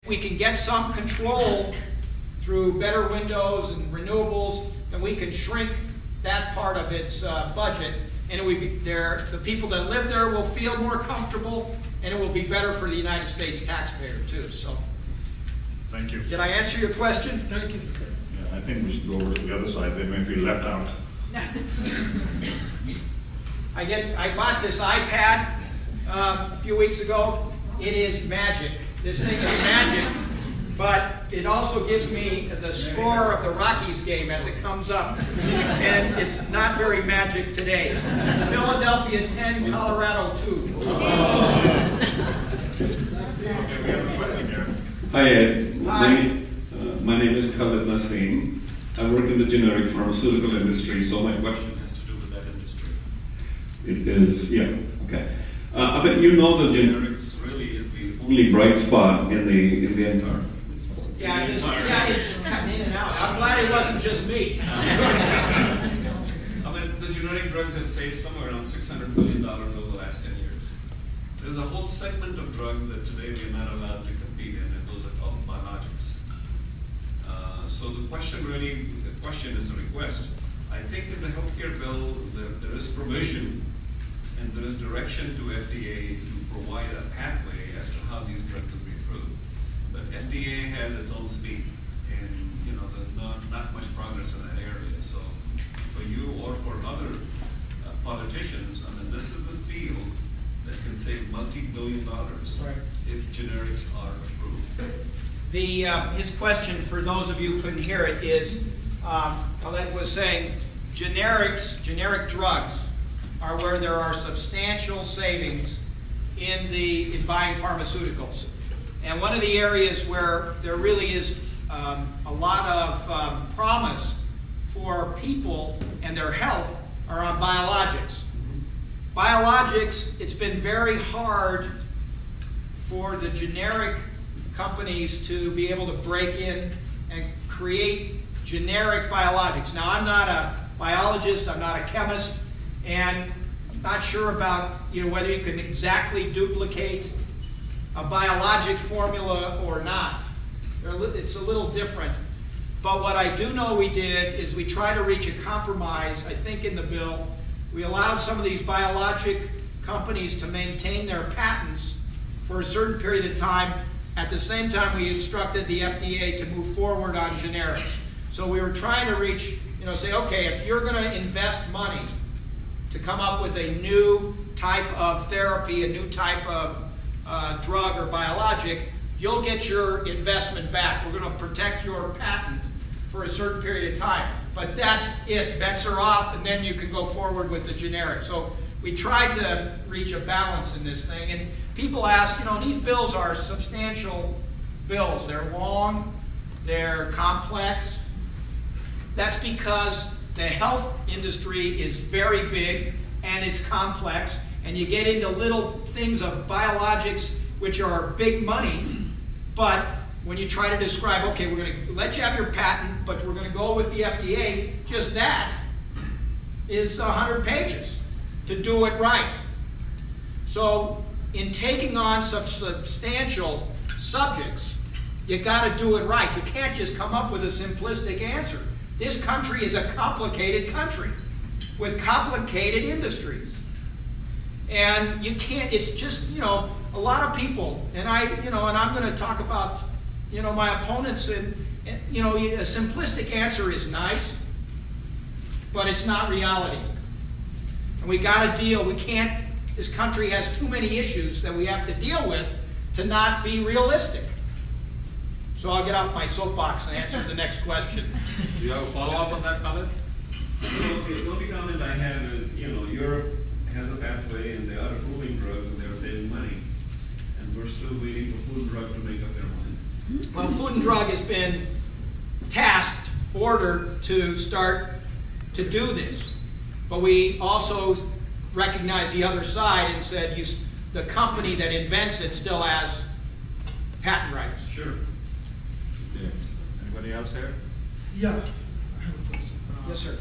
We can get some control through better windows and renewables, and we can shrink that part of its budget, and it will be there. The people that live there will feel more comfortable, and it will be better for the United States taxpayer too. So, thank you. Did I answer your question? Thank you. Yeah, I think we should go over to the other side. They may feel left out. I bought this iPad a few weeks ago. It is magic. This thing is magic, but it also gives me the score of the Rockies game as it comes up, and it's not very magic today. Philadelphia 10, Colorado 2. Hi Ed. Hi. My name is Khalid Naseem. I work in the generic pharmaceutical industry, so my question has to do with that industry. It is, yeah, okay. I bet you know the generics really is the only bright spot in the entire. Yeah, it's gotten in and out. I'm glad it wasn't just me. I mean, the generic drugs have saved somewhere around $600 billion over the last 10 years. There's a whole segment of drugs that today we are not allowed to compete in, and those are called biologics. So the question is a request. I think in the healthcare bill, there is provision and there is direction to FDA to provide a pathway as to how these drugs will be approved. But FDA has its own speed, and there's not much progress in that area. So for you or for other politicians, I mean, this is the field that can save multi-billion dollars if generics are approved. His question, for those of you who couldn't hear it, is Khaled was saying generic drugs are where there are substantial savings in buying pharmaceuticals. And one of the areas where there really is a lot of promise for people and their health are on biologics. Biologics, it's been very hard for the generic companies to be able to break in and create generic biologics. Now, I'm not a biologist, I'm not a chemist, and I'm not sure about whether you can exactly duplicate a biologic formula or not. It's a little different. But what I do know we did is we tried to reach a compromise, I think, in the bill. We allowed some of these biologic companies to maintain their patents for a certain period of time. At the same time, we instructed the FDA to move forward on generics. So we were trying to reach, say, okay, if you're going to invest money to come up with a new type of therapy, a new type of drug or biologic, you'll get your investment back. We're going to protect your patent for a certain period of time. But that's it. Bets are off, and then you can go forward with the generic. So we tried to reach a balance in this thing. And people ask, these bills are substantial bills. They're long, they're complex. That's because the health industry is very big and it's complex, and you get into little things of biologics which are big money, but when you try to describe, okay, we're going to let you have your patent, but we're going to go with the FDA, just that is 100 pages to do it right. So in taking on such substantial subjects, you got to do it right. You can't just come up with a simplistic answer. This country is a complicated country with complicated industries. And you can't, it's just, a lot of people, and I'm going to talk about, my opponents, and a simplistic answer is nice, but it's not reality. And we got to deal, this country has too many issues that we have to deal with to not be realistic. So I'll get off my soapbox and answer the next question. Do you have a follow-up on that comment? The only comment I have is, Europe has a pathway and they are approving drugs and they're saving money. And we're still waiting for Food and Drug to make up their mind. Well, Food and Drug has been ordered to start to do this. But we also recognize the other side and said the company that invents it still has patent rights. Sure. Yes. Anybody else here? Yeah, I have a question. Yes, sir.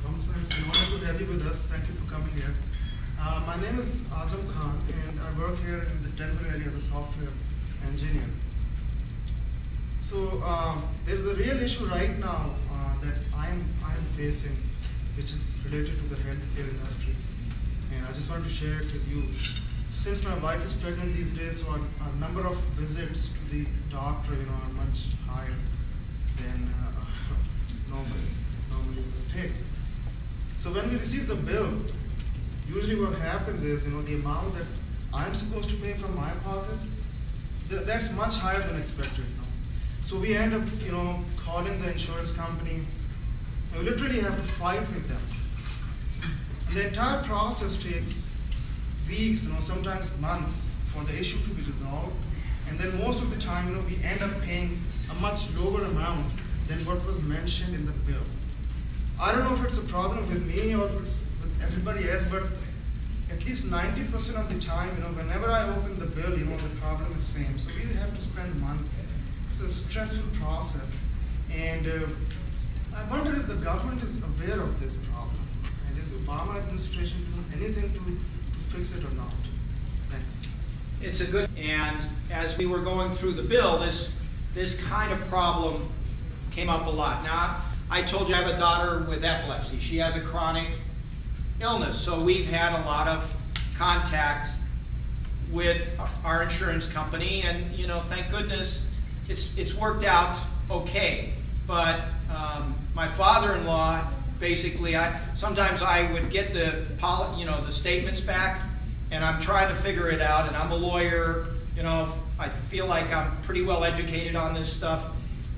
Congressman, it's an honor to have you with us. Thank you for coming here. My name is Azam Khan, and I work here in the Denver area as a software engineer. So there's a real issue right now that I am facing, which is related to the healthcare industry, and I just want to share it with you. Since my wife is pregnant these days, so our number of visits to the doctor, are much higher than normally it takes. So when we receive the bill, usually what happens is, the amount that I'm supposed to pay from my pocket, that's much higher than expected. So we end up, calling the insurance company. We literally have to fight with them. And the entire process takes weeks, sometimes months for the issue to be resolved. And then most of the time, we end up paying a much lower amount than what was mentioned in the bill. I don't know if it's a problem with me or if it's with everybody else, but at least 90% of the time, whenever I open the bill, the problem is the same. So we have to spend months. It's a stressful process. And I wonder if the government is aware of this problem. And is Obama administration doing anything to fix it or not? Thanks. It's a good, and as we were going through the bill, this kind of problem came up a lot. Now, I told you I have a daughter with epilepsy. She has a chronic illness, so we've had a lot of contact with our insurance company, and thank goodness it's worked out okay. But my father-in-law, basically, sometimes I would get the statements back, and I'm trying to figure it out, and I'm a lawyer, I feel like I'm pretty well educated on this stuff,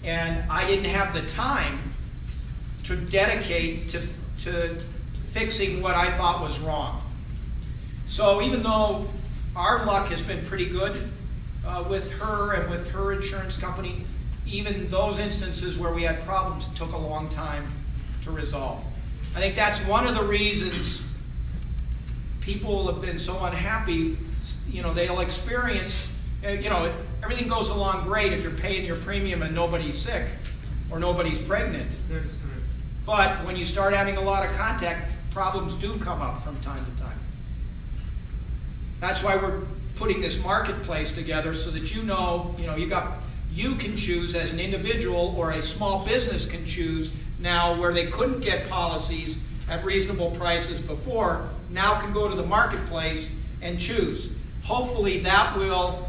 and I didn't have the time to dedicate to fixing what I thought was wrong. So even though our luck has been pretty good with her and with her insurance company, even those instances where we had problems took a long time to resolve. I think that's one of the reasons people have been so unhappy. They'll experience, everything goes along great if you're paying your premium and nobody's sick or nobody's pregnant. That is correct. But when you start having a lot of contact, problems do come up from time to time. That's why we're putting this marketplace together so that you can choose as an individual, or a small business can choose now, where they couldn't get policies at reasonable prices before, now can go to the marketplace and choose. Hopefully that will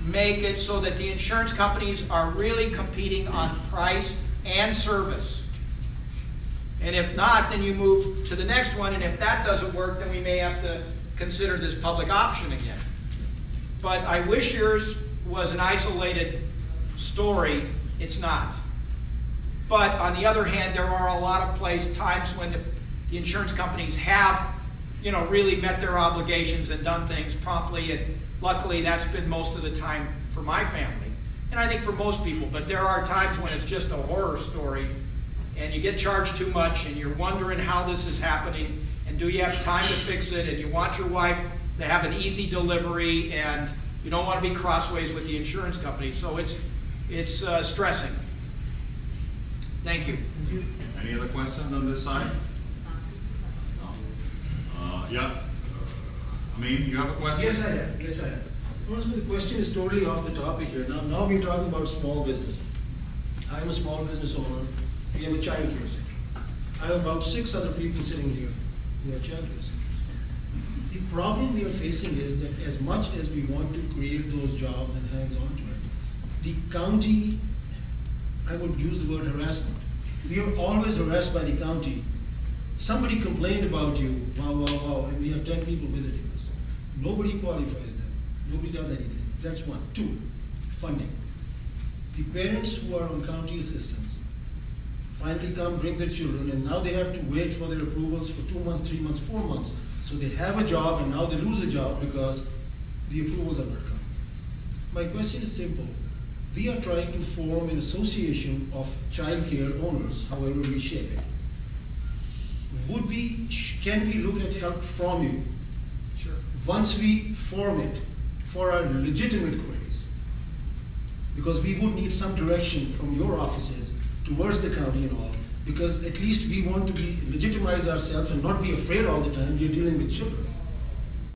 make it so that the insurance companies are really competing on price and service. And if not, then you move to the next one, and if that doesn't work, then we may have to consider this public option again. But I wish yours was an isolated story. It's not. But on the other hand, there are a lot of times when the insurance companies have, really met their obligations and done things promptly, and luckily that's been most of the time for my family, and I think for most people. But there are times when it's just a horror story, and you get charged too much, and you're wondering how this is happening, and do you have time to fix it, and you want your wife to have an easy delivery, and you don't want to be crossways with the insurance company. So it's stressing. Thank you. Any other questions on this side? No. Yeah. Amin, you have a question? Yes, I have. Honestly, the question is totally off the topic here. Now we're talking about small business. I'm a small business owner. We have a child care center. I have about 6 other people sitting here who are child care centers. The problem we are facing is that as much as we want to create those jobs and hands on to it, the county, I would use the word harassment. We are always harassed by the county. Somebody complained about you, wow, and we have 10 people visiting us. Nobody qualifies them. Nobody does anything. That's one. 2, funding. The parents who are on county assistance finally come, bring their children, and now they have to wait for their approvals for 2 months, 3 months, 4 months. So they have a job, and now they lose a job because the approvals are not coming. My question is simple. We are trying to form an association of child care owners, however we shape it. Can we look at help from you? Sure. Once we form it for our legitimate queries, because we would need some direction from your offices towards the county and all, because at least we want to legitimize ourselves and not be afraid all the time. We're dealing with children.